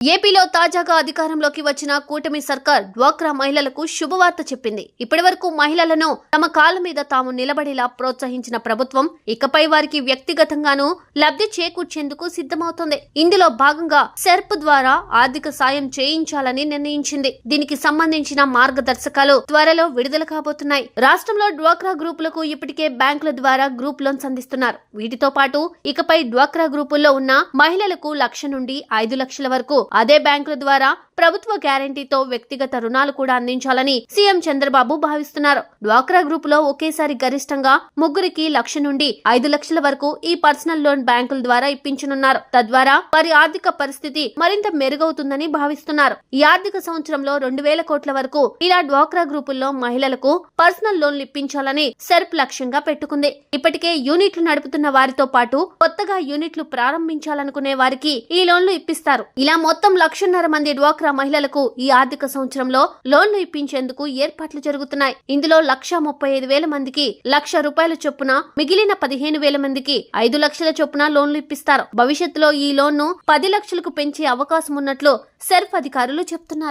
ఏపీలో తాజాగా అధికారంలోకి వచ్చిన కూటమి సర్కార్ డ్వాక్రా మహిళలకు శుభవార్త చెప్పింది. ఇప్పటివరకు మహిళలను తమ కాళ్ల మీద తాము నిలబడేలా ప్రోత్సహించిన ప్రభుత్వం ఇకపై వారికి వ్యక్తిగతంగానూ లబ్ధి చేకూర్చేందుకు సిద్ధమవుతోంది. ఇందులో భాగంగా సెర్ప్ ద్వారా ఆర్థిక సాయం చేయించాలని నిర్ణయించింది. దీనికి సంబంధించిన మార్గదర్శకాలు త్వరలో విడుదల కాబోతున్నాయి. రాష్ట్రంలో డ్వాక్రా గ్రూపులకు ఇప్పటికే బ్యాంకుల ద్వారా గ్రూప్ లోన్స్ అందిస్తున్నారు. వీటితో పాటు ఇకపై డ్వాక్రా గ్రూపుల్లో ఉన్న మహిళలకు 1,00,000 నుండి 5 లక్షల వరకు అదే బ్యాంకుల ద్వారా ప్రభుత్వ గ్యారంటీతో వ్యక్తిగత రుణాలు కూడా అందించాలని సీఎం చంద్రబాబు భావిస్తున్నారు. డ్వాక్రా గ్రూప్ లో ఒకేసారి గరిష్టంగా ముగ్గురికి 1,00,000 నుండి 5 లక్షల వరకు ఈ పర్సనల్ లోన్ బ్యాంకుల ద్వారా ఇప్పించనున్నారు. తద్వారా వారి ఆర్థిక పరిస్థితి మరింత మెరుగవుతుందని భావిస్తున్నారు. ఈ ఆర్థిక సంవత్సరంలో 2,000 కోట్ల వరకు ఇలా డ్వాక్రా గ్రూపుల్లో మహిళలకు పర్సనల్ లోన్లు ఇప్పించాలని సెర్ప్ లక్ష్యంగా పెట్టుకుంది. ఇప్పటికే యూనిట్లు నడుపుతున్న వారితో పాటు కొత్తగా యూనిట్లు ప్రారంభించాలనుకునే వారికి ఈ లోన్లు ఇప్పిస్తారు. ఇలా మొత్తం 1,50,000 మంది డ్వాక్రా మహిళలకు ఈ ఆర్థిక సంవత్సరంలో లోన్లు ఇప్పించేందుకు ఏర్పాట్లు జరుగుతున్నాయి. ఇందులో 1,35,000 మందికి ₹1,00,000 చొప్పున, మిగిలిన 15,000 మందికి 5 లక్షల చొప్పున లోన్లు ఇప్పిస్తారు. భవిష్యత్తులో ఈ లోన్ను 10 లక్షలకు పెంచే అవకాశం ఉన్నట్లు సెర్ప్ అధికారులు చెప్తున్నారు.